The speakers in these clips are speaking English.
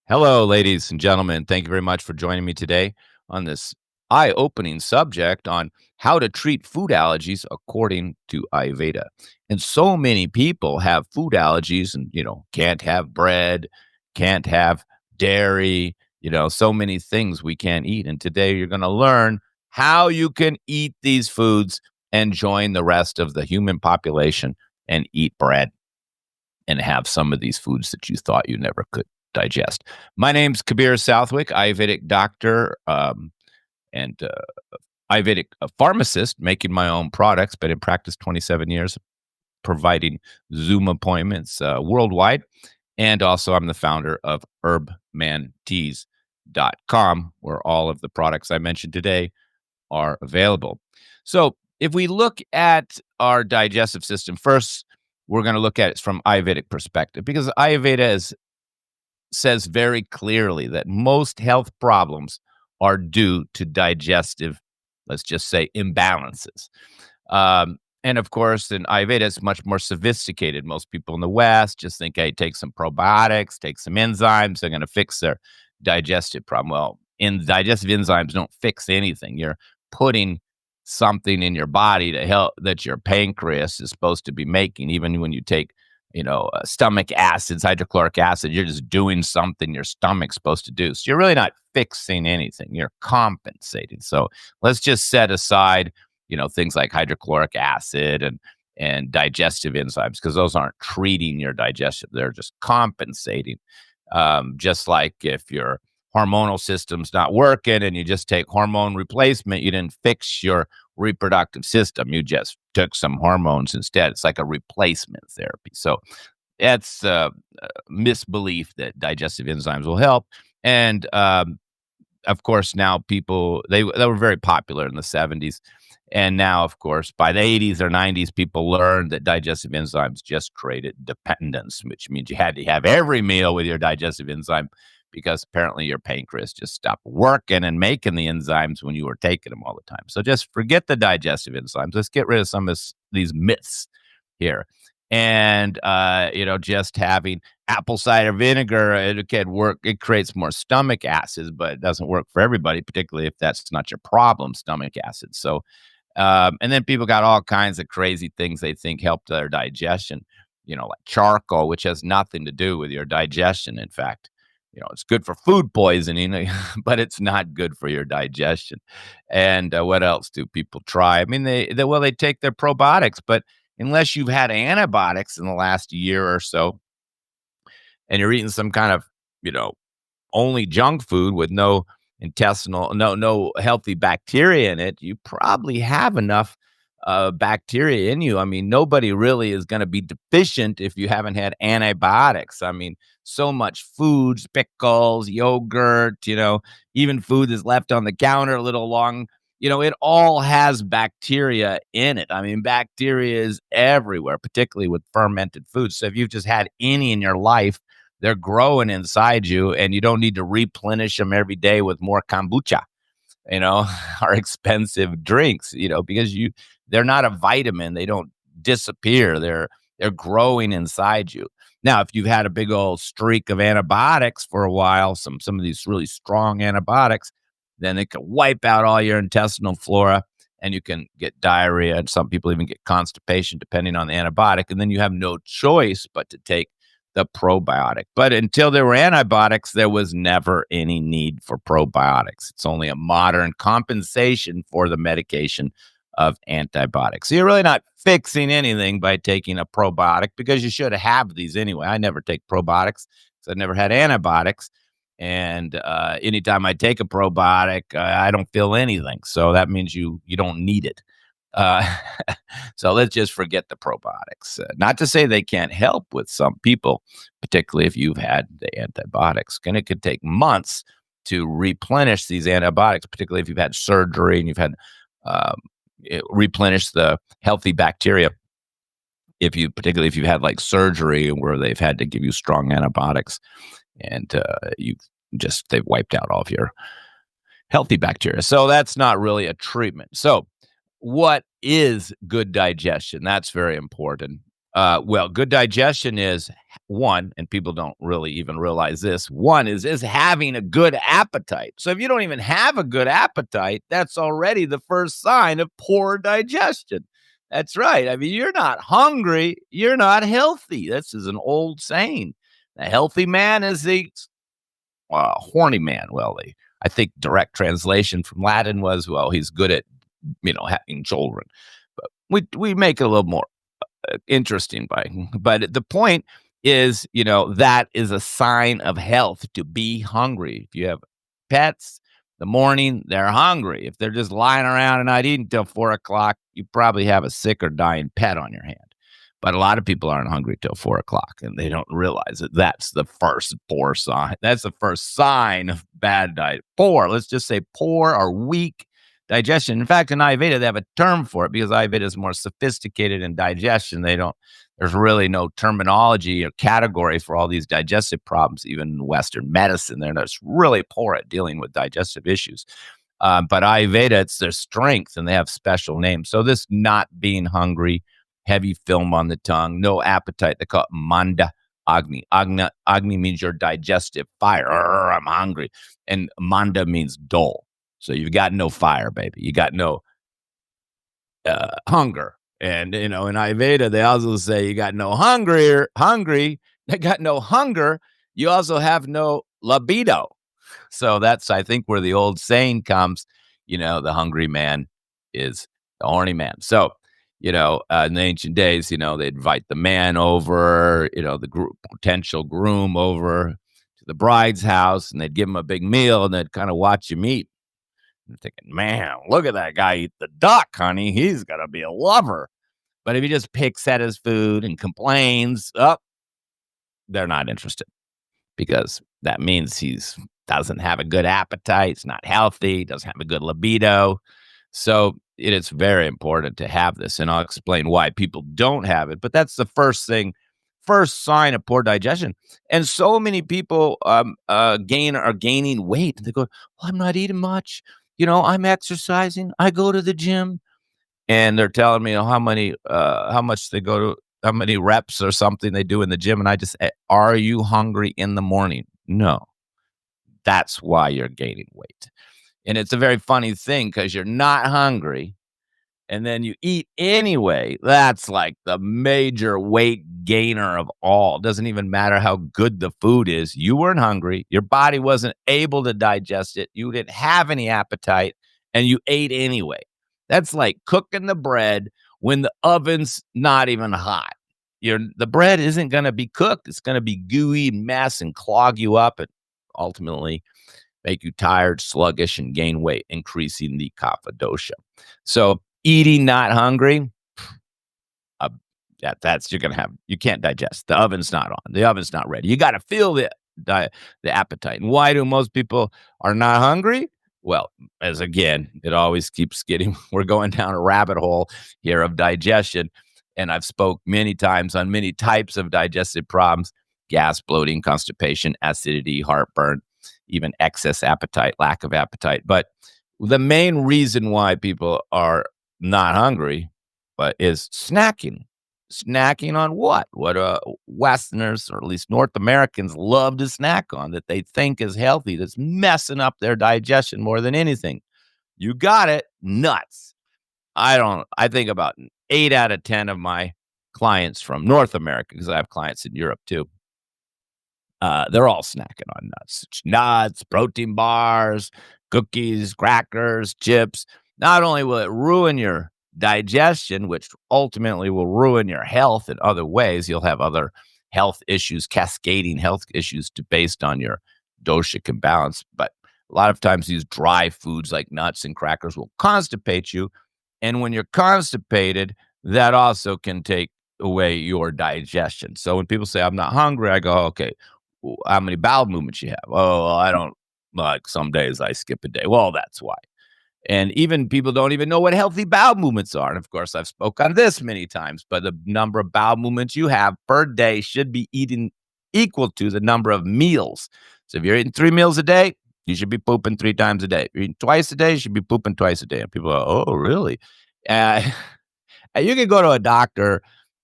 Hello, ladies and gentlemen. Thank you very much for joining me today on this eye-opening subject on how to treat food allergies according to Ayurveda. And so many people have food allergies and, can't have bread, can't have dairy, so many things we can't eat. And today you're going to learn how you can eat these foods and join the rest of the human population and eat bread and have some of these foods that you thought you never could digest. My name's Kkabir Southwick, Ayurvedic doctor and Ayurvedic pharmacist, making my own products. Been in practice 27 years, providing Zoom appointments worldwide. And also, I'm the founder of herbmanteas.com, where all of the products I mentioned today are available. So, if we look at our digestive system first, we're going to look at it from Ayurvedic perspective because Ayurveda says very clearly that most health problems are due to digestive, let's just say, imbalances. And of course, in Ayurveda, it's much more sophisticated. Most people in the West just think, hey, take some probiotics, take some enzymes, they're going to fix their digestive problem. Well, digestive enzymes don't fix anything. You're putting something in your body to help that your pancreas is supposed to be making, even when you take stomach acids, hydrochloric acid, you're just doing something your stomach's supposed to do. So you're really not fixing anything. You're compensating. So let's just set aside, things like hydrochloric acid and digestive enzymes, because those aren't treating your digestion. They're just compensating. Just like if your hormonal system's not working and you just take hormone replacement, you didn't fix your reproductive system. You just took some hormones instead. It's like a replacement therapy. So that's a misbelief that digestive enzymes will help. And of course, now people, they were very popular in the 70s. And now, of course, by the 80s or 90s, people learned that digestive enzymes just created dependence, which means you had to have every meal with your digestive enzyme because apparently your pancreas just stopped working and making the enzymes when you were taking them all the time. So just forget the digestive enzymes. Let's get rid of some of these myths here. And, just having apple cider vinegar, it can work. It creates more stomach acids, but it doesn't work for everybody, particularly if that's not your problem, stomach acid. So, and then people got all kinds of crazy things they think help their digestion, like charcoal, which has nothing to do with your digestion. In fact, it's good for food poisoning, but it's not good for your digestion. And what else do people try? I mean, they take their probiotics, but unless you've had antibiotics in the last year or so, and you're eating some kind of, only junk food with no no healthy bacteria in it, you probably have enough bacteria in you. I mean, nobody really is going to be deficient if you haven't had antibiotics. I mean, so much foods, pickles, yogurt, even food that's left on the counter a little long, it all has bacteria in it. I mean, bacteria is everywhere, particularly with fermented foods. So if you've just had any in your life, they're growing inside you, and you don't need to replenish them every day with more kombucha, or expensive drinks, because they're not a vitamin. They don't disappear. They're growing inside you. Now, if you've had a big old streak of antibiotics for a while, some of these really strong antibiotics, then it can wipe out all your intestinal flora, and you can get diarrhea, and some people even get constipation depending on the antibiotic, and then you have no choice but to take the probiotic. But until there were antibiotics, there was never any need for probiotics. It's only a modern compensation for the medication of antibiotics. So you're really not fixing anything by taking a probiotic, because you should have these anyway. I never take probiotics because I've never had antibiotics. And anytime I take a probiotic, I don't feel anything. So that means you don't need it. Uh, so let's just forget the probiotics. Not to say they can't help with some people, particularly if you've had the antibiotics. And it could take months to replenish these antibiotics, particularly if you've had surgery and you've had replenish the healthy bacteria. Particularly if you've had like surgery where they've had to give you strong antibiotics, and they've wiped out all of your healthy bacteria. So that's not really a treatment. So what is good digestion? That's very important. Well, good digestion is one, and people don't really even realize this. One is having a good appetite. So if you don't even have a good appetite, that's already the first sign of poor digestion. That's right. I mean, you're not hungry, you're not healthy. This is an old saying. A healthy man is the horny man. Well, I think direct translation from Latin was, well, he's good at having children. But we make it a little more interesting but the point is, that is a sign of health to be hungry. If you have pets, the morning they're hungry. If they're just lying around and not eating till 4 o'clock, you probably have a sick or dying pet on your hand. But a lot of people aren't hungry till 4 o'clock, and they don't realize that that's the first poor sign. That's the first sign of bad diet. Poor, let's just say poor or weak digestion. In fact, in Ayurveda, they have a term for it because Ayurveda is more sophisticated in digestion. There's really no terminology or category for all these digestive problems, even in Western medicine. They're just really poor at dealing with digestive issues. But Ayurveda, it's their strength, and they have special names. So this not being hungry, heavy film on the tongue, no appetite. They call it manda agni. Agni means your digestive fire. I'm hungry. And manda means dull. So you've got no fire, baby. You got no hunger. And, in Ayurveda, they also say you got no hungry. They got no hunger. You also have no libido. So that's, I think, where the old saying comes, the hungry man is the horny man. So, in the ancient days, they'd invite the man over, the potential groom over to the bride's house, and they'd give him a big meal, and they'd kind of watch him eat. I'm thinking, man, look at that guy eat the duck, honey. He's going to be a lover. But if he just picks at his food and complains, they're not interested, because that means he's doesn't have a good appetite. It's not healthy. Doesn't have a good libido. So it is very important to have this, and I'll explain why people don't have it. But that's the first sign of poor digestion. And so many people are gaining weight. They go, well, I'm not eating much. I'm exercising. I go to the gym, and they're telling me how much they go to, how many reps or something they do in the gym. And I just say, are you hungry in the morning? No. That's why you're gaining weight. And it's a very funny thing because you're not hungry and then you eat anyway. That's like the major weight gainer of all. Doesn't even matter how good the food is. You weren't hungry. Your body wasn't able to digest it. You didn't have any appetite and you ate anyway. That's like cooking the bread when the oven's not even hot. The bread isn't going to be cooked. It's going to be gooey mess and clog you up and ultimately make you tired, sluggish, and gain weight, increasing the kapha dosha. So eating not hungry, you can't digest. The oven's not on. The oven's not ready. You got to feel the appetite. And why do most people are not hungry? Well, as again, it always keeps we're going down a rabbit hole here of digestion. And I've spoke many times on many types of digestive problems: gas, bloating, constipation, acidity, heartburn, even excess appetite, lack of appetite. But the main reason why people are not hungry is snacking. Snacking on what? What Westerners, or at least North Americans, love to snack on that they think is healthy, that's messing up their digestion more than anything. You got it. Nuts. I think about 8 out of 10 of my clients from North America, because I have clients in Europe too, they're all snacking on nuts, protein bars, cookies, crackers, chips. Not only will it ruin your digestion, which ultimately will ruin your health in other ways. You'll have other health issues, cascading health issues based on your doshic imbalance. But a lot of times these dry foods like nuts and crackers will constipate you. And when you're constipated, that also can take away your digestion. So when people say, I'm not hungry, I go, okay, how many bowel movements you have? Oh, I don't, like some days I skip a day. Well, that's why. And even people don't even know what healthy bowel movements are. And of course, I've spoke on this many times, but the number of bowel movements you have per day should be equal to the number of meals. So if you're eating 3 meals a day, you should be pooping 3 times a day. If you're eating twice a day, you should be pooping twice a day. And people are, oh, really? You can go to a doctor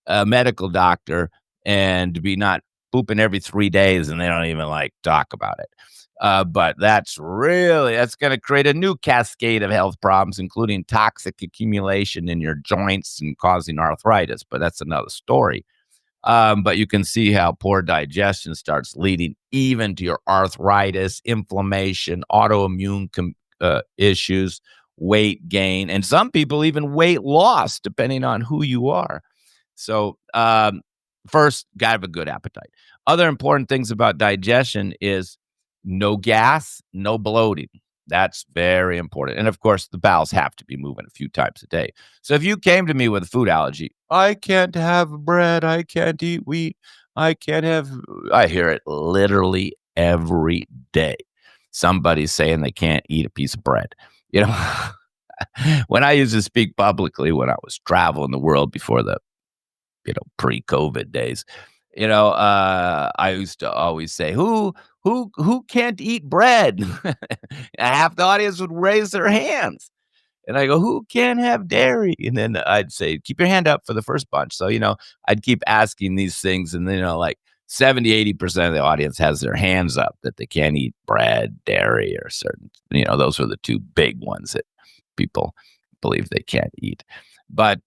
a medical doctor and to be not pooping every 3 days, and they don't even, like, talk about it. But that's gonna create a new cascade of health problems, including toxic accumulation in your joints and causing arthritis, but that's another story. But you can see how poor digestion starts leading even to your arthritis, inflammation, autoimmune issues, weight gain, and some people even weight loss, depending on who you are. So, first, gotta have a good appetite. Other important things about digestion is no gas, no bloating. That's very important. And of course, the bowels have to be moving a few times a day. So if you came to me with a food allergy, I can't have bread, I can't eat wheat, I can't have, I hear it literally every day. Somebody's saying they can't eat a piece of bread. You know, when I used to speak publicly when I was traveling the world before the pre-COVID days. I used to always say, "Who can't eat bread?" Half the audience would raise their hands, and I go, "Who can't have dairy?" And then I'd say, "Keep your hand up for the first bunch." So I'd keep asking these things, and then like 70-80% of the audience has their hands up that they can't eat bread, dairy, or certain. Those are the two big ones that people believe they can't eat. But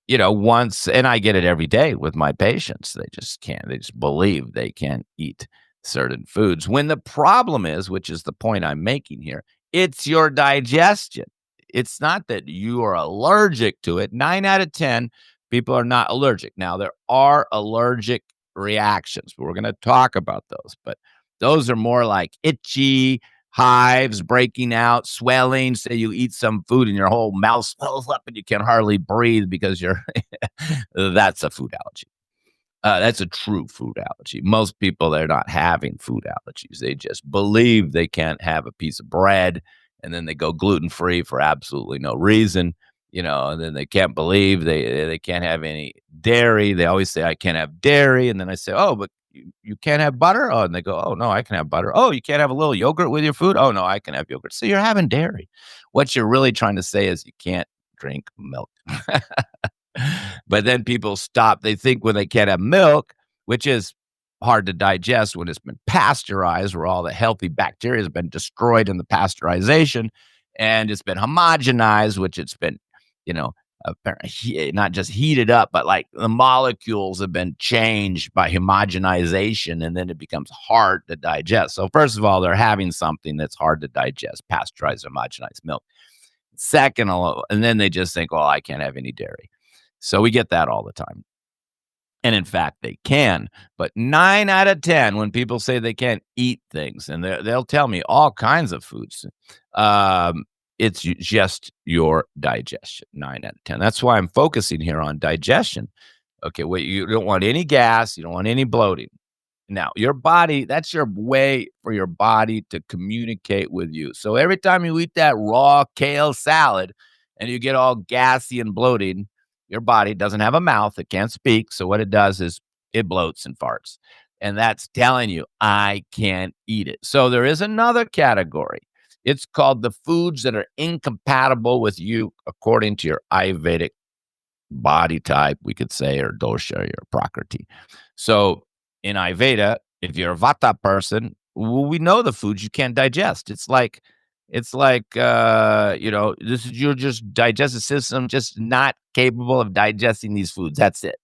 once, and I get it every day with my patients, they just can't, they just believe they can't eat certain foods. When the problem is, which is the point I'm making here, it's your digestion. It's not that you are allergic to it. 9 out of 10 people are not allergic. Now, there are allergic reactions. We're going to talk about those, but those are more like itchy, hives breaking out, swelling. Say you eat some food and your whole mouth swells up and you can hardly breathe because you're that's a food allergy. That's a true food allergy. Most people, they're not having food allergies. They just believe they can't have a piece of bread, and then they go gluten-free for absolutely no reason, and then they can't believe they can't have any dairy. They always say, I can't have dairy. And then I say, oh, but you can't have butter? Oh, and they go, oh, no, I can have butter. Oh, you can't have a little yogurt with your food? Oh, no, I can have yogurt. So you're having dairy. What you're really trying to say is you can't drink milk. But then people stop. They think when they can't have milk, which is hard to digest when it's been pasteurized, where all the healthy bacteria has been destroyed in the pasteurization, and it's been homogenized, which it's been, not just heated up, but like the molecules have been changed by homogenization, and then it becomes hard to digest. So first of all, they're having something that's hard to digest, pasteurized, homogenized milk. Second, and then they just think, oh, I can't have any dairy. So we get that all the time. And in fact, they can. But 9 out of 10, when people say they can't eat things, and they'll tell me all kinds of foods, it's just your digestion. 9 out of 10. That's why I'm focusing here on digestion. Okay, wait, you don't want any gas. You don't want any bloating. Now, your body, that's your way for your body to communicate with you. So every time you eat that raw kale salad and you get all gassy and bloating, your body doesn't have a mouth. It can't speak. So what it does is it bloats and farts. And that's telling you, I can't eat it. So there is another category. It's called the foods that are incompatible with you according to your Ayurvedic body type, we could say, or dosha, or your prakriti. So in Ayurveda, if you're a Vata person, we know the foods you can't digest. It's like this is your just digestive system just not capable of digesting these foods. That's it.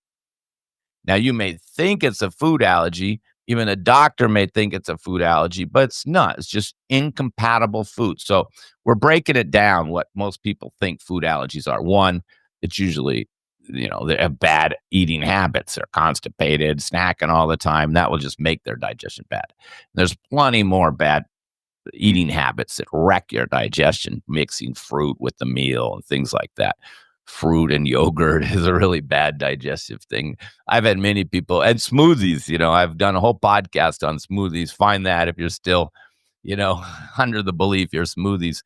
Now, you may think it's a food allergy. Even a doctor may think it's a food allergy, but it's not. It's just incompatible food. So we're breaking it down what most people think food allergies are. One, it's usually, they have bad eating habits. They're constipated, snacking all the time. That will just make their digestion bad. There's plenty more bad eating habits that wreck your digestion, mixing fruit with the meal and things like that. Fruit and yogurt is a really bad digestive thing. I've had many people, and smoothies, I've done a whole podcast on smoothies. Find that if you're still, under the belief your smoothies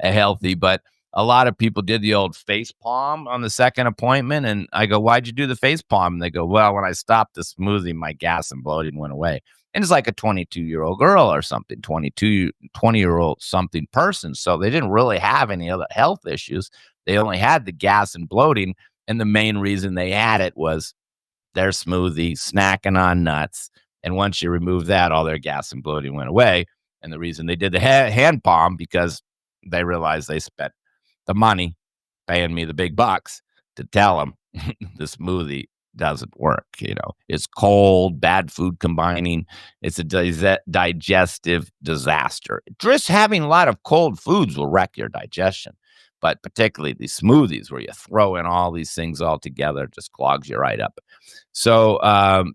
are healthy. But a lot of people did the old face palm on the second appointment. And I go, why'd you do the face palm? And they go, well, when I stopped the smoothie, my gas and bloating went away. And it's like a 22-year-old girl or something, 20-year-old something person. So they didn't really have any other health issues. They only had the gas and bloating. And the main reason they had it was their smoothie, snacking on nuts. And once you remove that, all their gas and bloating went away. And the reason they did the hand palm, because they realized they spent the money paying me the big bucks to tell them the smoothie doesn't work. It's cold, bad food combining. It's a digestive disaster. Just having a lot of cold foods will wreck your digestion, but particularly these smoothies where you throw in all these things all together just clogs you right up. So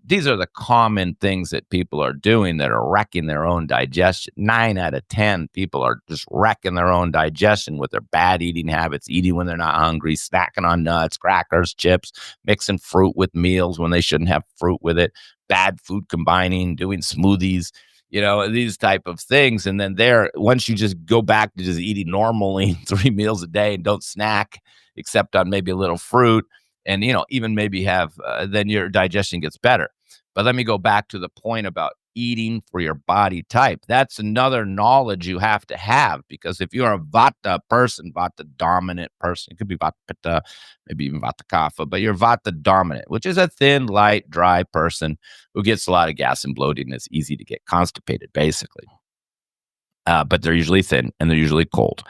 these are the common things that people are doing that are wrecking their own digestion. 9 out of 10 people are just wrecking their own digestion with their bad eating habits, eating when they're not hungry, snacking on nuts, crackers, chips, mixing fruit with meals when they shouldn't have fruit with it, bad food combining, doing smoothies, these type of things. And then once you just go back to just eating normally 3 meals a day and don't snack except on maybe a little fruit, and, even maybe have, then your digestion gets better. But let me go back to the point about eating for your body type. That's another knowledge you have to have, because if you're a Vata person, Vata dominant person, it could be Vata Pitta, maybe even Vata Kapha, but you're Vata dominant, which is a thin, light, dry person who gets a lot of gas and bloating and is easy to get constipated, basically. But they're usually thin and they're usually cold,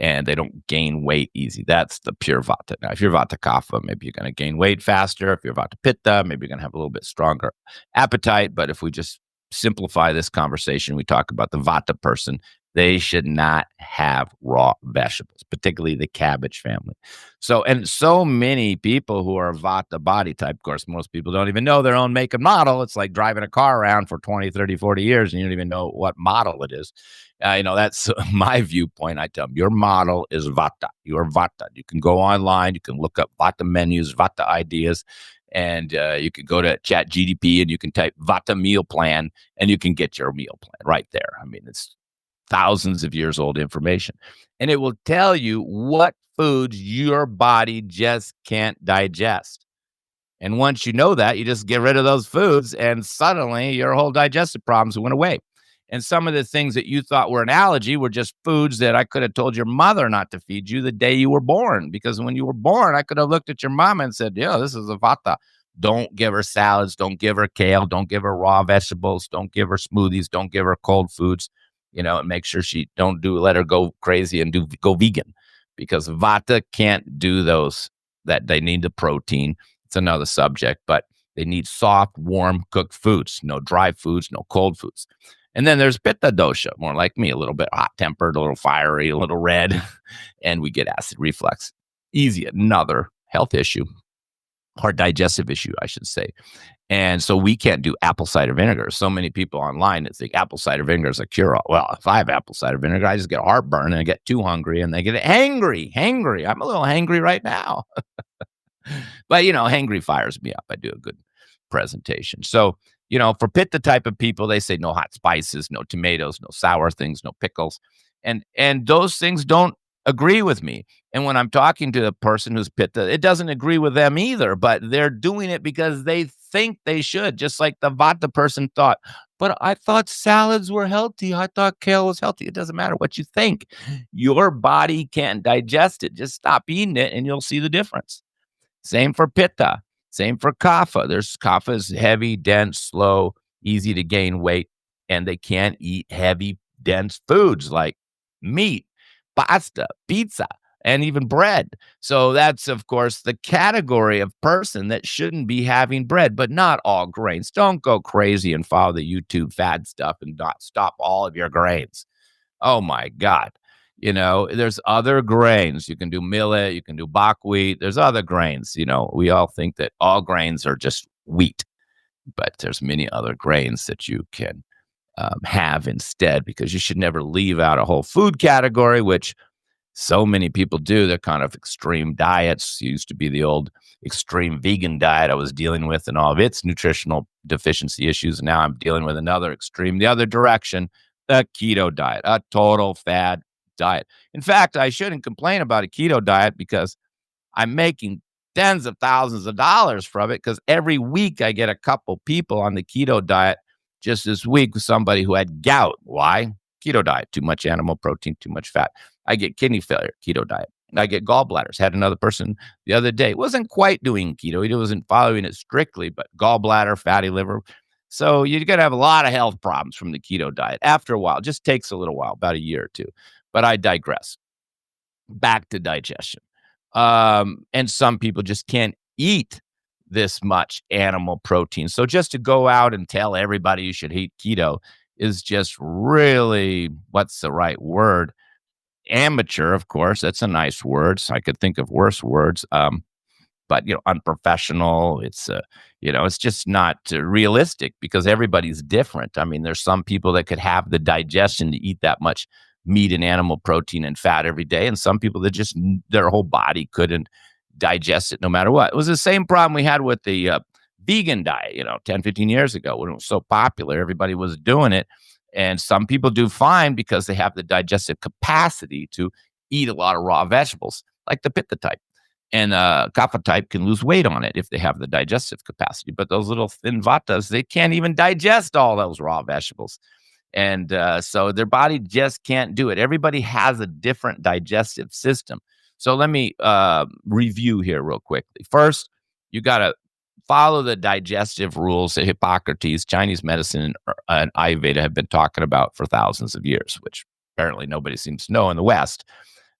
and they don't gain weight easy. That's the pure Vata. Now, if you're Vata Kapha, maybe you're going to gain weight faster. If you're Vata Pitta, maybe you're going to have a little bit stronger appetite. But if we just simplify this conversation, we talk about the Vata person, they should not have raw vegetables, particularly the cabbage family. So many people who are Vata body type, of course, most people don't even know their own make and model. It's like driving a car around for 20, 30, 40 years, and you don't even know what model it is. That's my viewpoint. I tell them, your model is Vata. You're Vata. You can go online. You can look up Vata menus, Vata ideas, and you can go to Chat GDP and you can type Vata meal plan, and you can get your meal plan right there. I mean, it's thousands of years old information, and it will tell you what foods your body just can't digest. And once you know that, you just get rid of those foods, and suddenly your whole digestive problems went away. And some of the things that you thought were an allergy were just foods that I could have told your mother not to feed you the day you were born. Because when you were born, I could have looked at your mom and said, yeah, this is a Vata. Don't give her salads. Don't give her kale. Don't give her raw vegetables. Don't give her smoothies. Don't give her cold foods. And make sure she let her go crazy and go vegan, because Vata can't do those. That they need the protein. It's another subject, but they need soft, warm, cooked foods. No dry foods, no cold foods. And then there's Pitta dosha, more like me, a little bit hot-tempered, a little fiery, a little red, and we get acid reflux. Easy, another health issue, or digestive issue, I should say. And so we can't do apple cider vinegar. So many people online that think apple cider vinegar is a cure-all. Well, if I have apple cider vinegar, I just get heartburn and I get too hungry and they get hangry. I'm a little hangry right now. But, hangry fires me up. I do a good presentation. So, for Pitta type of people, they say no hot spices, no tomatoes, no sour things, no pickles. And those things don't agree with me. And when I'm talking to a person who's Pitta, it doesn't agree with them either, but they're doing it because they think they should, just like the Vata person thought. But I thought salads were healthy. I thought kale was healthy. It doesn't matter what you think. Your body can't digest it. Just stop eating it and you'll see the difference. Same for Pitta. Same for Kapha. Kapha is heavy, dense, slow, easy to gain weight, and they can't eat heavy, dense foods like meat, pasta, pizza, and even bread. So that's, of course, the category of person that shouldn't be having bread, but not all grains. Don't go crazy and follow the YouTube fad stuff and not stop all of your grains. Oh, my God. There's other grains. You can do millet, you can do buckwheat. There's other grains. We all think that all grains are just wheat, but there's many other grains that you can have instead, because you should never leave out a whole food category, which so many people do. They're kind of extreme diets. It used to be the old extreme vegan diet I was dealing with and all of its nutritional deficiency issues. Now I'm dealing with another extreme, the other direction, the keto diet, a total fad diet. In fact, I shouldn't complain about a keto diet because I'm making tens of thousands of dollars from it, because every week I get a couple people on the keto diet. Just this week with somebody who had gout. Why? Keto diet, too much animal protein, too much fat. I get kidney failure, keto diet. I get gallbladders. Had another person the other day, wasn't quite doing keto. He wasn't following it strictly, but gallbladder, fatty liver. So you're going to have a lot of health problems from the keto diet after a while. Just takes a little while, about a year or two. But I digress. Back to digestion. And some people just can't eat this much animal protein. So just to go out and tell everybody you should eat keto is just really, what's the right word? Amateur, of course. That's a nice word. So I could think of worse words. But unprofessional. It's just not realistic because everybody's different. I mean, there's some people that could have the digestion to eat that much meat and animal protein and fat every day, and some people that just their whole body couldn't digest it no matter what. It was the same problem we had with the vegan diet, 10, 15 years ago when it was so popular. Everybody was doing it, and some people do fine because they have the digestive capacity to eat a lot of raw vegetables, like the pitta type. And kapha type can lose weight on it if they have the digestive capacity. But those little thin vatas, they can't even digest all those raw vegetables. And so their body just can't do it. Everybody has a different digestive system. So let me review here real quickly. First, you got to follow the digestive rules that Hippocrates, Chinese medicine, and Ayurveda have been talking about for thousands of years, which apparently nobody seems to know in the West.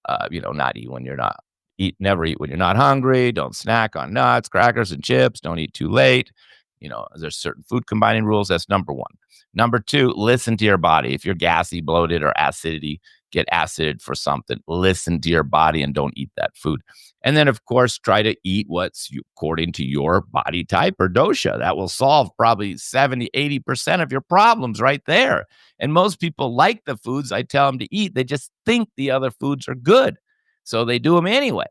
Not eat when you're not never eat when you're not hungry. Don't snack on nuts, crackers, and chips. Don't eat too late. There's certain food combining rules. That's number one. Number two, listen to your body. If you're gassy, bloated, or acidity, get acid for something. Listen to your body and don't eat that food. And then, of course, try to eat what's according to your body type or dosha. That will solve probably 70, 80% of your problems right there. And most people like the foods I tell them to eat. They just think the other foods are good. So they do them anyway.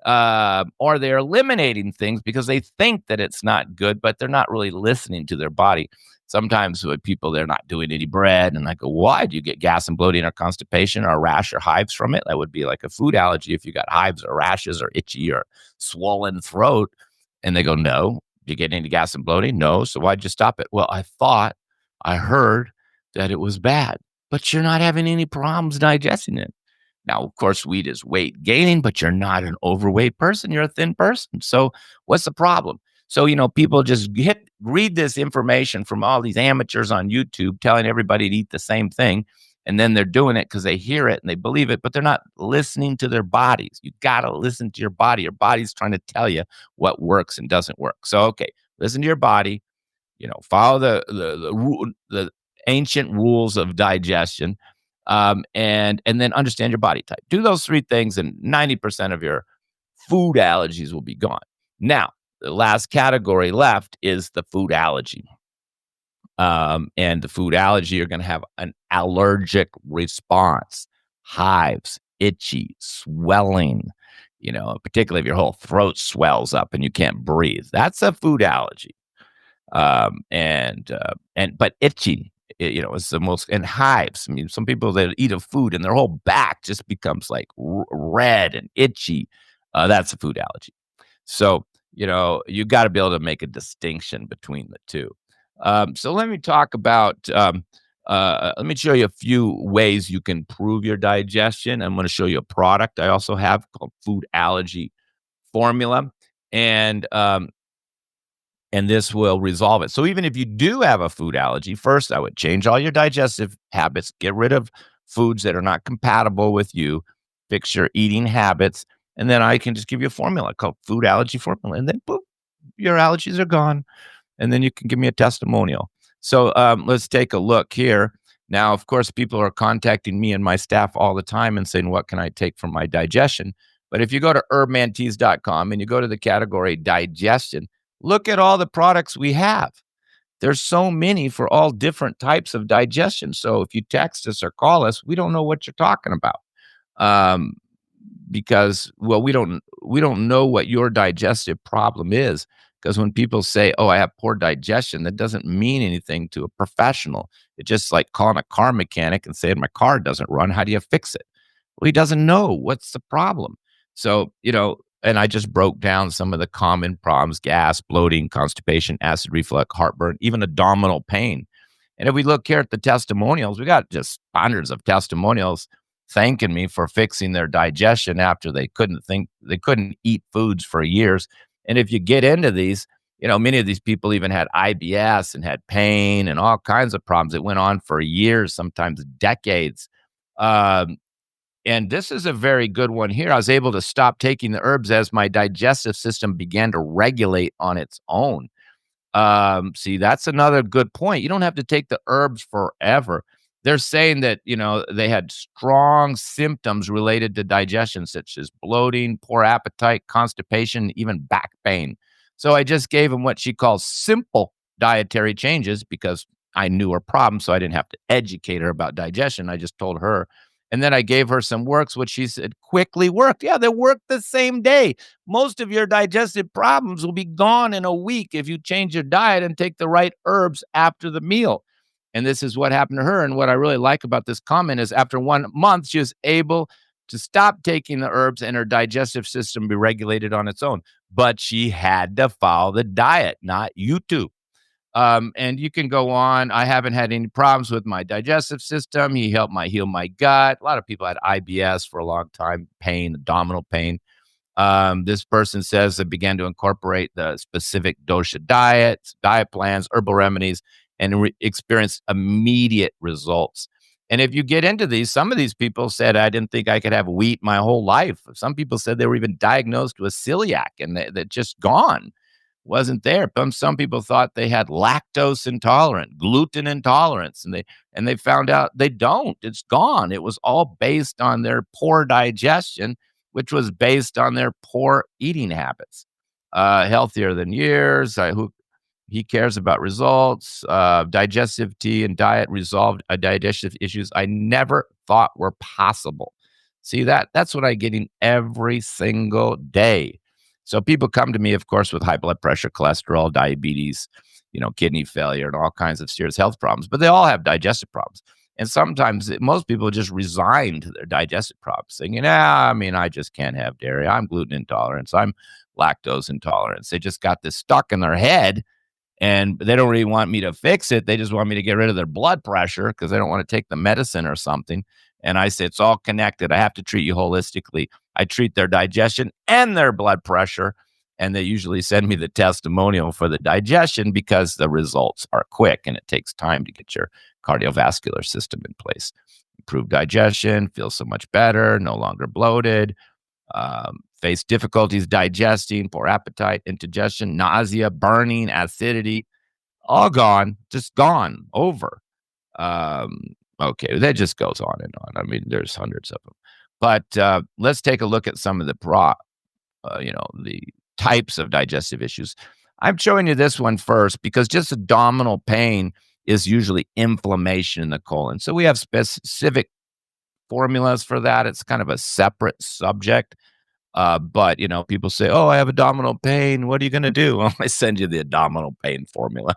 Or they're eliminating things because they think that it's not good, but they're not really listening to their body. Sometimes with people, they're not doing any bread. And I go, why? Do you get gas and bloating or constipation or a rash or hives from it? That would be like a food allergy if you got hives or rashes or itchy or swollen throat. And they go, no. Do you get any gas and bloating? No. So why'd you stop it? Well, I heard that it was bad, but you're not having any problems digesting it. Now, of course, wheat is weight gaining, but you're not an overweight person. You're a thin person. So what's the problem? So, people just read this information from all these amateurs on YouTube telling everybody to eat the same thing. And then they're doing it because they hear it and they believe it, but they're not listening to their bodies. You got to listen to your body. Your body's trying to tell you what works and doesn't work. So, okay, listen to your body, follow the ancient rules of digestion. And then understand your body type. Do those three things, and 90% of your food allergies will be gone. Now, the last category left is the food allergy. And the food allergy, you're going to have an allergic response, hives, itchy, swelling, particularly if your whole throat swells up and you can't breathe. That's a food allergy. But itchy. It's the most, and hives. I mean, some people that eat a food and their whole back just becomes like red and itchy. That's a food allergy. So, you got to be able to make a distinction between the two. So let me talk about, let me show you a few ways you can improve your digestion. I'm going to show you a product I also have called Food Allergy Formula. And this will resolve it. So even if you do have a food allergy, first, I would change all your digestive habits, get rid of foods that are not compatible with you, fix your eating habits, and then I can just give you a formula called Food Allergy Formula. And then, boom, your allergies are gone. And then you can give me a testimonial. So let's take a look here. Now, of course, people are contacting me and my staff all the time and saying, what can I take for my digestion? But if you go to herbmanteas.com and you go to the category digestion, look at all the products we have. There's so many for all different types of digestion. So if you text us or call us, we don't know what you're talking about. Because, well, we don't know what your digestive problem is. Because when people say, oh, I have poor digestion, that doesn't mean anything to a professional. It's just like calling a car mechanic and saying, my car doesn't run. How do you fix it? Well, he doesn't know what's the problem. So, and I just broke down some of the common problems: gas, bloating, constipation, acid reflux, heartburn, even abdominal pain. And if we look here at the testimonials, we got just hundreds of testimonials. thanking me for fixing their digestion after they couldn't eat foods for years. And if you get into these, many of these people even had IBS and had pain and all kinds of problems that went on for years, sometimes decades. Um, and this is a very good one here. I was able to stop taking the herbs as my digestive system began to regulate on its own. See, that's another good point. You don't have to take the herbs forever. They're saying that, they had strong symptoms related to digestion, such as bloating, poor appetite, constipation, even back pain. So I just gave them what she calls simple dietary changes because I knew her problem. So I didn't have to educate her about digestion. I just told her. And then I gave her some works, which she said quickly worked. Yeah, they worked the same day. Most of your digestive problems will be gone in a week if you change your diet and take the right herbs after the meal. And this is what happened to her. And what I really like about this comment is after 1 month, she was able to stop taking the herbs and her digestive system be regulated on its own. But she had to follow the diet, not YouTube. And you can go on. I haven't had any problems with my digestive system. He helped heal my gut. A lot of people had IBS for a long time, pain, abdominal pain. This person says they began to incorporate the specific dosha diets, diet plans, herbal remedies, and experience immediate results. And if you get into these, some of these people said, I didn't think I could have wheat my whole life. Some people said they were even diagnosed with celiac and they're just gone. Wasn't there. Some people thought they had lactose intolerant, gluten intolerance, and they found out they don't. It's gone. It was all based on their poor digestion, which was based on their poor eating habits. Healthier than years. Who he cares about results. Digestive tea and diet resolved digestive issues I never thought were possible. See that's what I'm getting every single day. So people come to me, of course, with high blood pressure, cholesterol, diabetes, kidney failure, and all kinds of serious health problems. But they all have digestive problems. And sometimes most people just resign to their digestive problems, saying, I just can't have dairy. I'm gluten intolerant. I'm lactose intolerant. They just got this stuck in their head and they don't really want me to fix it. They just want me to get rid of their blood pressure because they don't want to take the medicine or something. And I say, it's all connected. I have to treat you holistically. I treat their digestion and their blood pressure. And they usually send me the testimonial for the digestion because the results are quick and it takes time to get your cardiovascular system in place. Improved digestion, feel so much better, no longer bloated, face difficulties digesting, poor appetite, indigestion, nausea, burning, acidity, all gone, just gone, over. Okay, that just goes on and on. I mean, there's hundreds of them. But let's take a look at some of the the types of digestive issues. I'm showing you this one first because just abdominal pain is usually inflammation in the colon. So we have specific formulas for that. It's kind of a separate subject. But people say, "Oh, I have abdominal pain. What are you going to do?" Well, I send you the abdominal pain formula.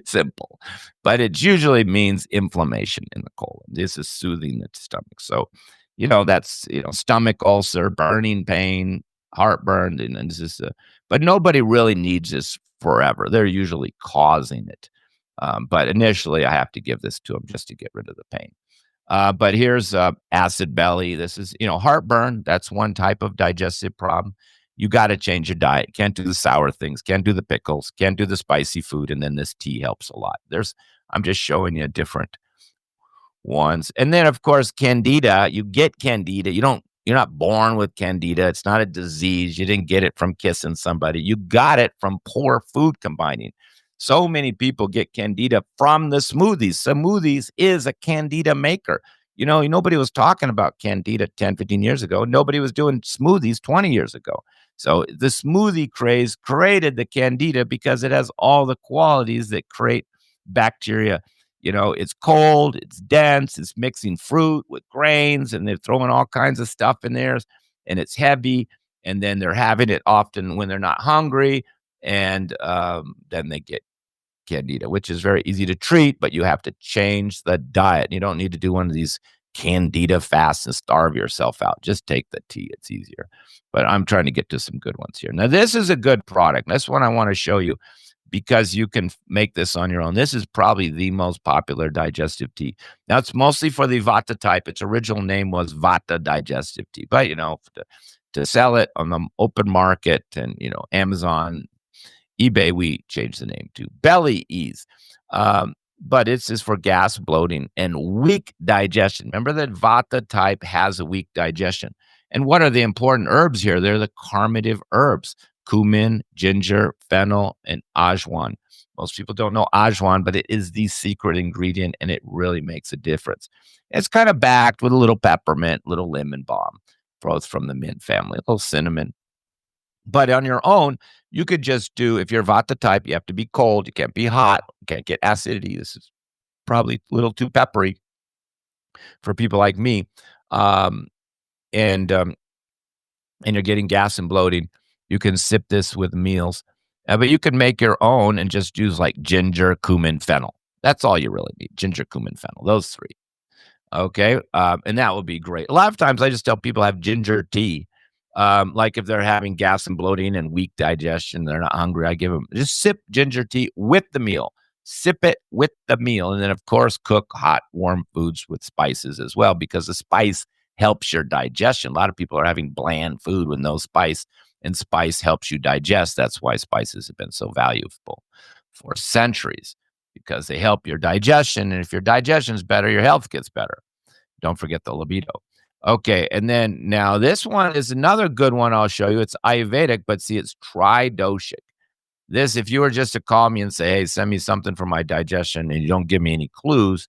Simple, but it usually means inflammation in the colon. This is soothing the stomach. So, that's stomach ulcer, burning pain, heartburn, and this is. But nobody really needs this forever. They're usually causing it. But initially, I have to give this to them just to get rid of the pain. But here's acid belly. This is, heartburn. That's one type of digestive problem. You got to change your diet. Can't do the sour things. Can't do the pickles. Can't do the spicy food. And then this tea helps a lot. I'm just showing you different ones. And then, of course, candida. You get candida. You're not born with candida. It's not a disease. You didn't get it from kissing somebody. You got it from poor food combining. So many people get candida from the smoothies. Smoothies is a candida maker. Nobody was talking about candida 10, 15 years ago. Nobody was doing smoothies 20 years ago. So the smoothie craze created the candida because it has all the qualities that create bacteria. It's cold, it's dense, it's mixing fruit with grains, and they're throwing all kinds of stuff in there, and it's heavy. And then they're having it often when they're not hungry. And then they get candida, which is very easy to treat, but you have to change the diet. You don't need to do one of these candida fasts and starve yourself out. Just take the tea. It's easier. But I'm trying to get to some good ones here. Now, this is a good product. That's one I want to show you. because you can make this on your own. This is probably the most popular digestive tea. Now, it's mostly for the Vata type. Its original name was Vata digestive tea, but to sell it on the open market and Amazon, eBay, we changed the name to Belly Ease. But it's just for gas, bloating, and weak digestion. Remember that Vata type has a weak digestion. And what are the important herbs here? They're the carminative herbs: cumin, ginger, fennel, and ajwain. Most people don't know ajwain, but it is the secret ingredient, and it really makes a difference. It's kind of backed with a little peppermint, little lemon balm, both from the mint family, a little cinnamon. But on your own, you could just do, if you're Vata type, you have to be cold. You can't be hot. You can't get acidity. This is probably a little too peppery for people like me. Um, and um, and you're getting gas and bloating. You can sip this with meals. But you can make your own and just use like ginger, cumin, fennel. That's all you really need. Ginger, cumin, fennel. Those three. Okay. And that would be great. A lot of times I just tell people have ginger tea. Like if they're having gas and bloating and weak digestion, they're not hungry, I give them just sip ginger tea with the meal. Sip it with the meal. And then, of course, cook hot, warm foods with spices as well, because the spice helps your digestion. A lot of people are having bland food with no spice, and spice helps you digest. That's why spices have been so valuable for centuries, because they help your digestion. And if your digestion is better, your health gets better. Don't forget the libido. Okay, and then now this one is another good one I'll show you. It's Ayurvedic, but see, it's tridoshic. This, if you were just to call me and say, hey, send me something for my digestion, and you don't give me any clues,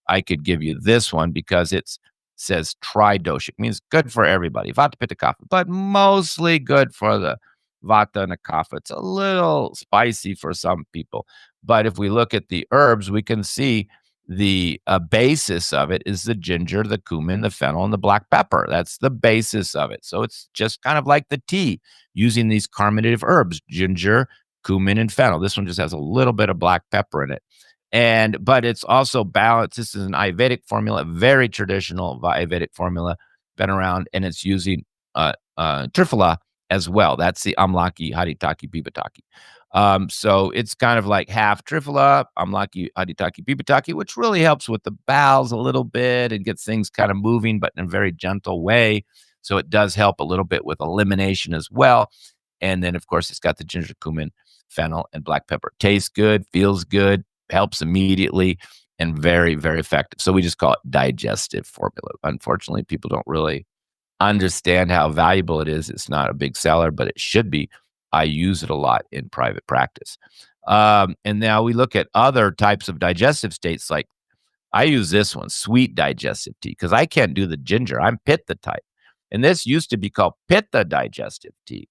I could give you this one because it says tridoshic. Means good for everybody. Vata, Pitta, Kapha, but mostly good for the Vata and the Kapha. It's a little spicy for some people. But if we look at the herbs, we can see the basis of it is the ginger, the cumin, the fennel, and the black pepper. That's the basis of it. So it's just kind of like the tea, using these carminative herbs: ginger, cumin, and fennel. This one just has a little bit of black pepper in it. But it's also balanced. This is an Ayurvedic formula, very traditional Ayurvedic formula, been around, and it's using triphala as well. That's the amlaki, haritaki, pippataki. So it's kind of like half triphala, amlaki, haritaki, pippataki, which really helps with the bowels a little bit and gets things kind of moving, but in a very gentle way. So it does help a little bit with elimination as well. And then, of course, it's got the ginger, cumin, fennel, and black pepper. Tastes good, feels good, helps immediately, and very, very effective. So we just call it digestive formula. Unfortunately, people don't really understand how valuable it is. It's not a big seller, but it should be. I use it a lot in private practice. And now we look at other types of digestive states. Like I use this one, sweet digestive tea, because I can't do the ginger. I'm Pitta type. And this used to be called Pitta digestive tea.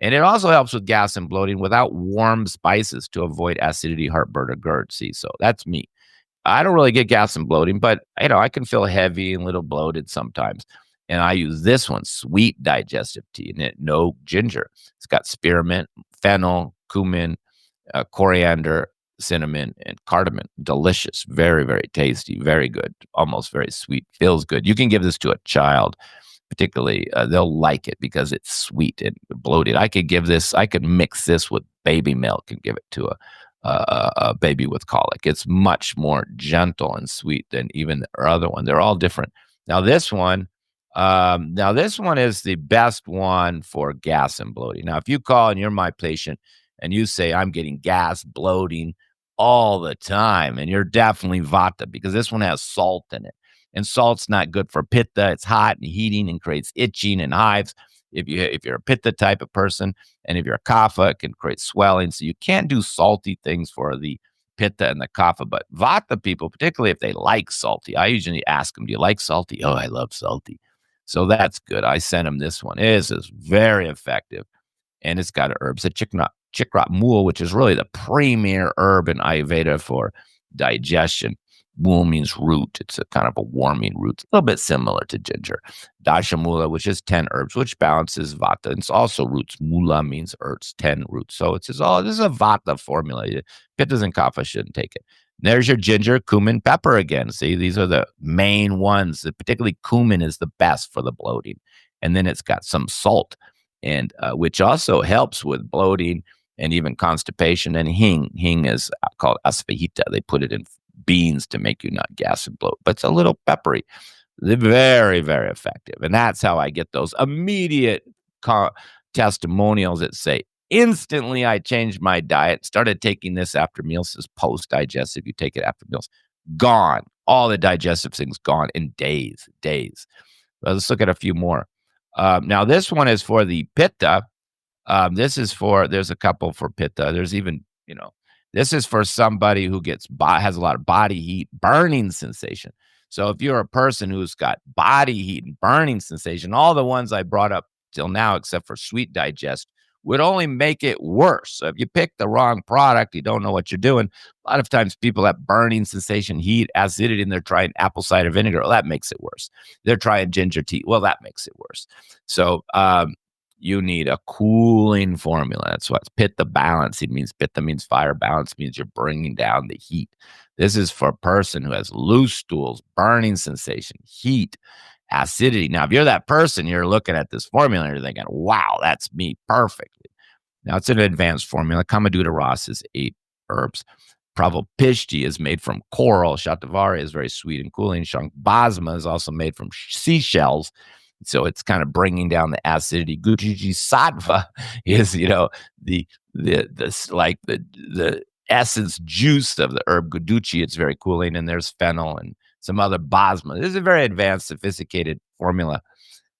And it also helps with gas and bloating without warm spices to avoid acidity, heartburn, or GERD. See, so that's me. I don't really get gas and bloating, but I can feel heavy and a little bloated sometimes. And I use this one, sweet digestive tea, and no ginger. It's got spearmint, fennel, cumin, coriander, cinnamon, and cardamom. Delicious, very, very tasty, very good, almost very sweet, feels good. You can give this to a child, particularly. They'll like it because it's sweet and bloated. I could mix this with baby milk and give it to a baby with colic. It's much more gentle and sweet than even the other one. They're all different. Now this one is the best one for gas and bloating. Now, if you call and you're my patient and you say, I'm getting gas, bloating all the time, and you're definitely Vata, because this one has salt in it. And salt's not good for Pitta. It's hot and heating and creates itching and hives. If you're a Pitta type of person, and if you're a Kapha, it can create swelling. So you can't do salty things for the Pitta and the Kapha. But Vata people, particularly if they like salty, I usually ask them, do you like salty? Oh, I love salty. So that's good. I sent them this one. It is very effective. And it's got herbs. A chikrat mul, which is really the premier herb in Ayurveda for digestion. Mul means root. It's a kind of a warming root, a little bit similar to ginger. Dashamula, which is 10 herbs, which balances Vata. And it's also roots. Mula means herbs, 10 roots. So this is a Vata formula. Pittas and Kapha shouldn't take it. There's your ginger, cumin, pepper again. See, these are the main ones. Particularly cumin is the best for the bloating. And then it's got some salt, and which also helps with bloating and even constipation. And hing. Hing is called asfahita. They put it in beans to make you not gas and bloat, but it's a little peppery. They're very, very effective. And that's how I get those immediate testimonials that say, instantly I changed my diet, started taking this after meals. This is post-digestive. You take it after meals. Gone. All the digestive things gone in days, days. Let's look at a few more. Now, this one is for the pitta. This is for, there's a couple for pitta. There's even, this is for somebody who has a lot of body heat, burning sensation. So if you're a person who's got body heat and burning sensation, all the ones I brought up till now, except for sweet digest, would only make it worse. So if you pick the wrong product, you don't know what you're doing. A lot of times people have burning sensation, heat, acidity, and they're trying apple cider vinegar. Well, that makes it worse. They're trying ginger tea. Well, that makes it worse. So you need a cooling formula. That's what pitta balancing means. Pitta means fire. Balance means you're bringing down the heat. This is for a person who has loose stools, burning sensation, heat, acidity. Now, if you're that person, you're looking at this formula and you're thinking, wow, that's me perfectly. Now, it's an advanced formula. Kamaduta Ras is 8 herbs. Pravalpishti is made from coral. Shatavari is very sweet and cooling. Shankbhasma is also made from seashells. So it's kind of bringing down the acidity. Guduchi Sattva is, the essence juice of the herb guduchi. It's very cooling, and there's fennel and some other basma. This is a very advanced, sophisticated formula,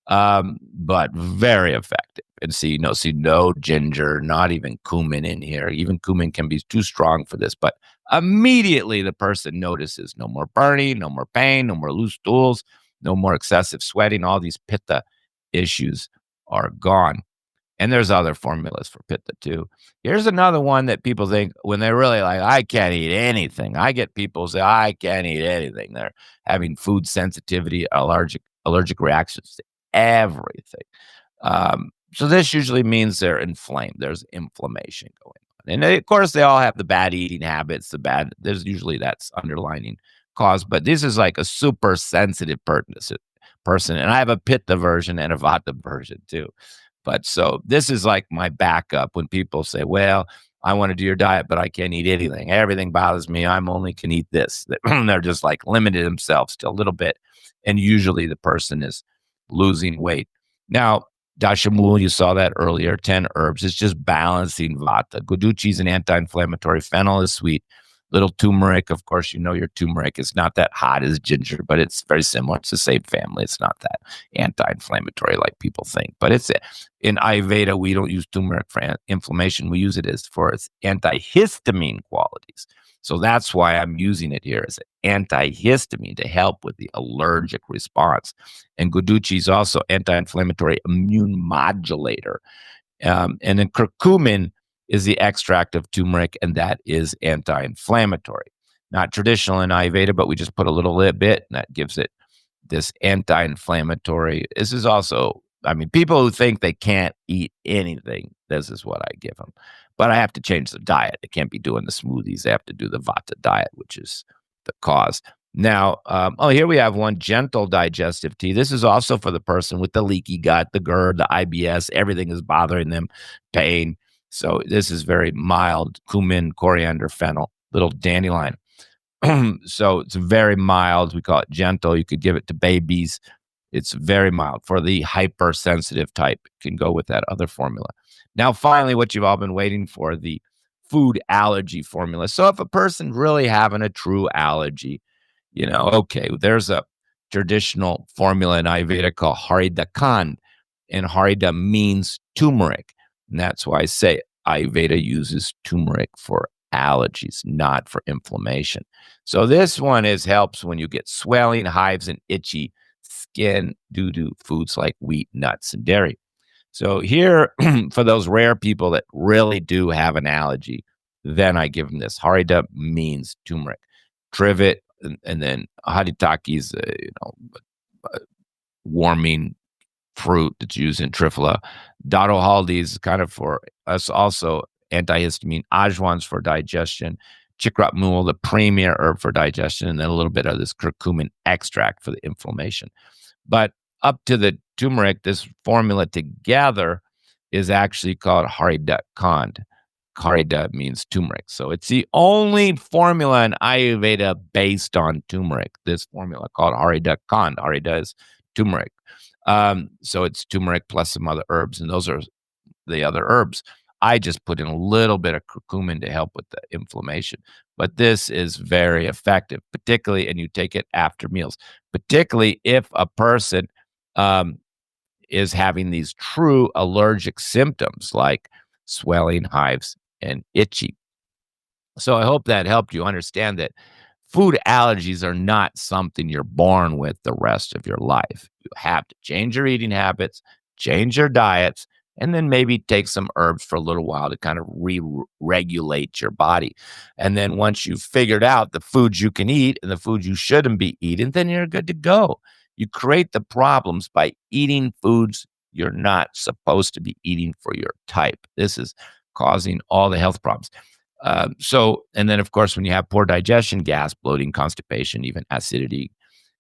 but very effective. And see no ginger, not even cumin in here. Even cumin can be too strong for this, but immediately the person notices no more burning, no more pain, no more loose stools, no more excessive sweating. All these pitta issues are gone. And there's other formulas for pitta too. Here's another one that people think when they're really like, I can't eat anything. I get people say, I can't eat anything. They're having food sensitivity, allergic reactions to everything. So this usually means they're inflamed. There's inflammation going on. And of course, they all have the bad eating habits, there's usually that's underlining cause. But this is like a super sensitive person. And I have a pitta version and a vata version too. But so this is like my backup when people say, well, I want to do your diet, but I can't eat anything. Everything bothers me. I'm only can eat this. They're just like limited themselves to a little bit. And usually the person is losing weight. Now, Dashamul, you saw that earlier, 10 herbs. It's just balancing vata. Guduchi is an anti-inflammatory. Fennel is sweet. Little turmeric, of course, your turmeric is not that hot as ginger, but it's very similar. It's the same family. It's not that anti-inflammatory like people think. But it's in Ayurveda, we don't use turmeric for inflammation. We use it for its antihistamine qualities. So that's why I'm using it here as an antihistamine to help with the allergic response. And Guduchi is also anti-inflammatory immune modulator. And then curcumin is the extract of turmeric, and that is anti-inflammatory. Not traditional in Ayurveda, but we just put a little bit, and that gives it this anti-inflammatory. This is also, people who think they can't eat anything, this is what I give them. But I have to change the diet. They can't be doing the smoothies. They have to do the vata diet, which is the cause. Now, here we have one, gentle digestive tea. This is also for the person with the leaky gut, the GERD, the IBS, everything is bothering them, pain. So this is very mild, cumin, coriander, fennel, little dandelion. So it's very mild. We call it gentle. You could give it to babies. It's very mild. For the hypersensitive type, it can go with that other formula. Now, finally, what you've all been waiting for, the food allergy formula. So if a person really having a true allergy, okay, there's a traditional formula in Ayurveda called Harida Kand, and Harida means turmeric. And that's why I say Ayurveda uses turmeric for allergies, not for inflammation. So this one helps when you get swelling, hives, and itchy skin due to foods like wheat, nuts, and dairy. So here, for those rare people that really do have an allergy, then I give them this. Harida means turmeric. Trivet, and then Haritaki is, warming fruit that's used in Triphala. Dado haldi is kind of for us also antihistamine. Ajwan's for digestion. Chikrat mul, the premier herb for digestion, and then a little bit of this curcumin extract for the inflammation. But up to the turmeric, this formula together is actually called Harida Kand. Harida means turmeric. So it's the only formula in Ayurveda based on turmeric. This formula called Harida Kand. Harida is turmeric. So it's turmeric plus some other herbs, and those are the other herbs. I just put in a little bit of curcumin to help with the inflammation. But this is very effective, particularly, and you take it after meals, particularly if a person um, is having these true allergic symptoms like swelling, hives, and itchy. So I hope that helped you understand that food allergies are not something you're born with the rest of your life. You have to change your eating habits, change your diets, and then maybe take some herbs for a little while to kind of re-regulate your body. And then once you've figured out the foods you can eat and the foods you shouldn't be eating, then you're good to go. You create the problems by eating foods you're not supposed to be eating for your type. This is causing all the health problems. And then of course, when you have poor digestion, gas, bloating, constipation, even acidity,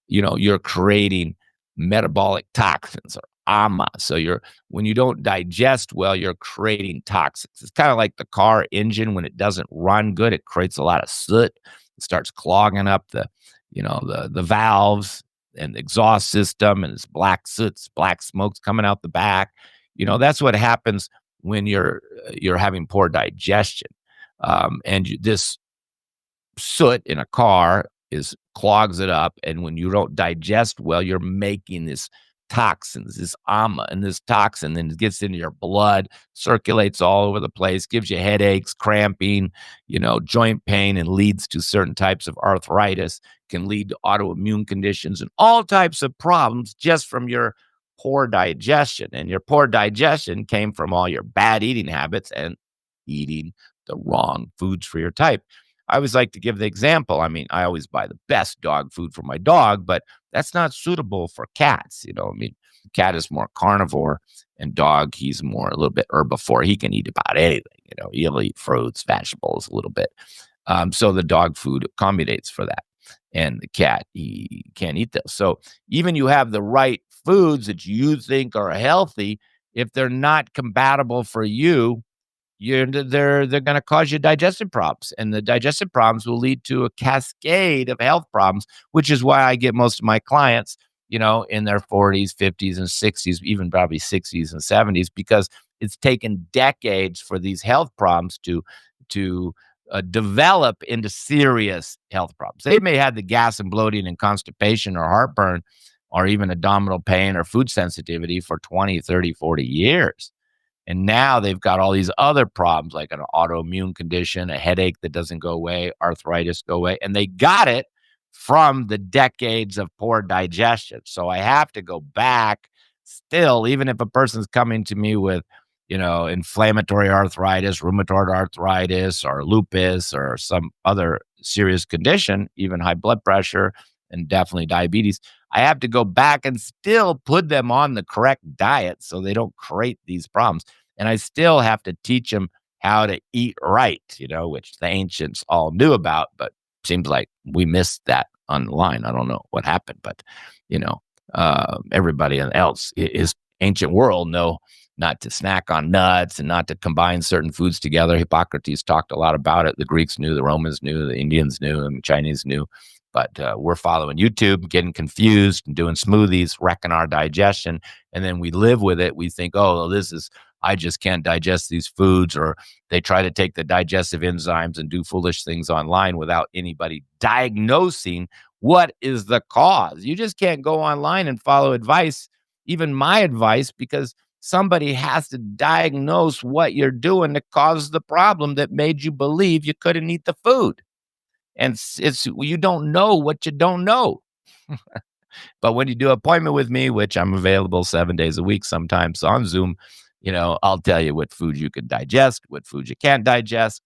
you're creating metabolic toxins or ama. So when you don't digest well, you're creating toxins. It's kind of like the car engine. When it doesn't run good, it creates a lot of soot. It starts clogging up the valves and the exhaust system, and it's black soots, black smokes coming out the back. That's what happens when you're having poor digestion. This soot in a car clogs it up, and when you don't digest well, you're making this toxins, this ama, and this toxin then it gets into your blood, circulates all over the place, gives you headaches, cramping, joint pain, and leads to certain types of arthritis, can lead to autoimmune conditions and all types of problems just from your poor digestion. And your poor digestion came from all your bad eating habits and eating the wrong foods for your type. I always like to give the example. I mean, I always buy the best dog food for my dog, but that's not suitable for cats. Cat is more carnivore, and dog, he's more a little bit herbivore. He can eat about anything. He'll eat fruits, vegetables a little bit. So the dog food accommodates for that. And the cat, he can't eat those. So even you have the right foods that you think are healthy, if they're not compatible for you, they're going to cause you digestive problems, and the digestive problems will lead to a cascade of health problems, which is why I get most of my clients, in their 40s, 50s, and 60s, even probably 60s and 70s, because it's taken decades for these health problems to develop into serious health problems. They may have the gas and bloating and constipation or heartburn or even abdominal pain or food sensitivity for 20, 30, 40 years. And now they've got all these other problems like an autoimmune condition, a headache that doesn't go away, arthritis go away. And they got it from the decades of poor digestion. So I have to go back still, even if a person's coming to me with, inflammatory arthritis, rheumatoid arthritis, or lupus, or some other serious condition, even high blood pressure, and definitely diabetes. I have to go back and still put them on the correct diet so they don't create these problems. And I still have to teach them how to eat right, which the ancients all knew about, but seems like we missed that on the line. I don't know what happened, but, everybody else is ancient world know not to snack on nuts and not to combine certain foods together. Hippocrates talked a lot about it. The Greeks knew, the Romans knew, the Indians knew, and the Chinese knew. But we're following YouTube, getting confused, and doing smoothies, wrecking our digestion. And then we live with it. We think, oh, I just can't digest these foods. Or they try to take the digestive enzymes and do foolish things online without anybody diagnosing what is the cause. You just can't go online and follow advice, even my advice, because somebody has to diagnose what you're doing that caused the problem that made you believe you couldn't eat the food. And it's you don't know what you don't know. But when you do an appointment with me, which I'm available 7 days a week, sometimes on Zoom, I'll tell you what foods you can digest, what foods you can't digest,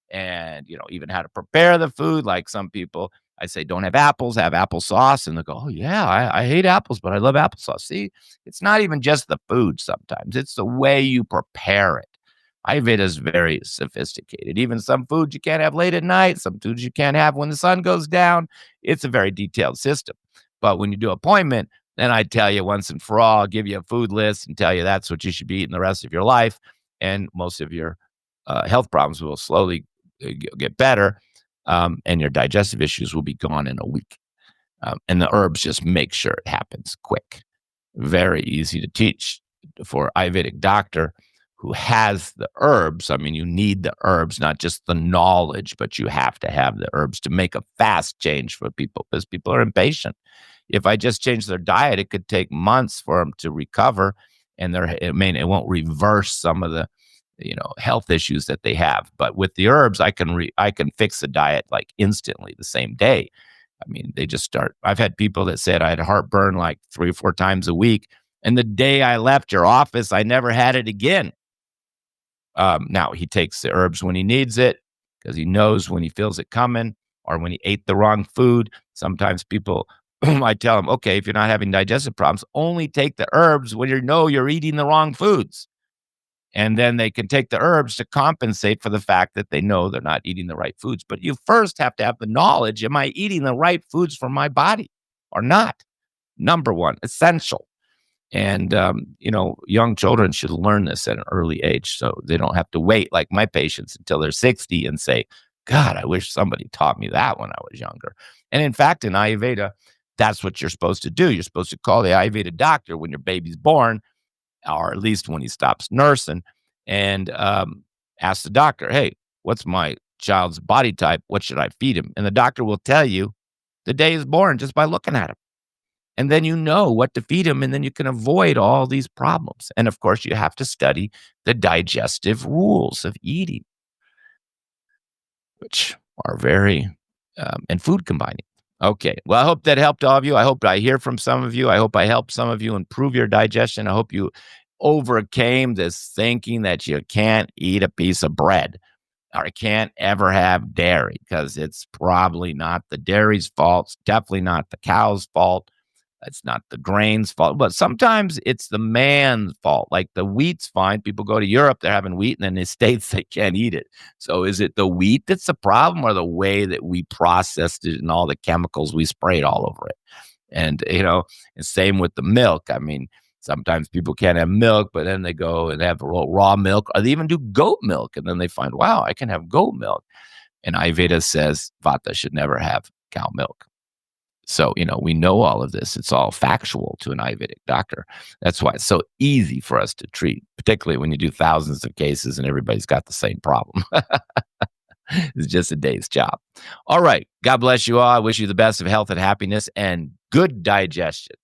and, even how to prepare the food. Like some people, I say, don't have apples, have applesauce. And they go, oh, yeah, I hate apples, but I love applesauce. See, it's not even just the food sometimes. It's the way you prepare it. Ayurveda is very sophisticated. Even some foods you can't have late at night, some foods you can't have when the sun goes down. It's a very detailed system. But when you do an appointment, then I tell you once and for all, give you a food list and tell you that's what you should be eating the rest of your life. And most of your health problems will slowly get better, and your digestive issues will be gone in a week. And the herbs just make sure it happens quick. Very easy to teach for Ayurvedic doctor who has the herbs. I mean, you need the herbs, not just the knowledge, but you have to have the herbs to make a fast change for people because people are impatient. If I just change their diet, it could take months for them to recover, and it won't reverse some of the health issues that they have. But with the herbs, I can fix the diet like instantly the same day. I mean, they just start. I've had people that said I had heartburn like 3 or 4 times a week, and the day I left your office, I never had it again. Now he takes the herbs when he needs it because he knows when he feels it coming or when he ate the wrong food. Sometimes people, I tell them, okay, if you're not having digestive problems, only take the herbs when you know you're eating the wrong foods. And then they can take the herbs to compensate for the fact that they know they're not eating the right foods. But you first have to have the knowledge, am I eating the right foods for my body or not? Number one, essential. And, young children should learn this at an early age so they don't have to wait like my patients until they're 60 and say, God, I wish somebody taught me that when I was younger. And in fact, in Ayurveda, that's what you're supposed to do. You're supposed to call the Ayurveda doctor when your baby's born, or at least when he stops nursing, and ask the doctor, hey, what's my child's body type? What should I feed him? And the doctor will tell you the day he's born just by looking at him. And then you know what to feed him, and then you can avoid all these problems. And of course, you have to study the digestive rules of eating, which are very, and food combining. Okay. Well, I hope that helped all of you. I hope I hear from some of you. I hope I helped some of you improve your digestion. I hope you overcame this thinking that you can't eat a piece of bread or can't ever have dairy because it's probably not the dairy's fault. It's definitely not the cow's fault. It's not the grain's fault, but sometimes it's the man's fault. Like the wheat's fine. People go to Europe, they're having wheat, and in the States, they can't eat it. So is it the wheat that's the problem or the way that we processed it and all the chemicals we sprayed all over it? And, and same with the milk. I mean, sometimes people can't have milk, but then they go and have raw milk, or they even do goat milk. And then they find, wow, I can have goat milk. And Ayurveda says Vata should never have cow milk. So, we know all of this. It's all factual to an Ayurvedic doctor. That's why it's so easy for us to treat, particularly when you do thousands of cases and everybody's got the same problem. It's just a day's job. All right. God bless you all. I wish you the best of health and happiness and good digestion.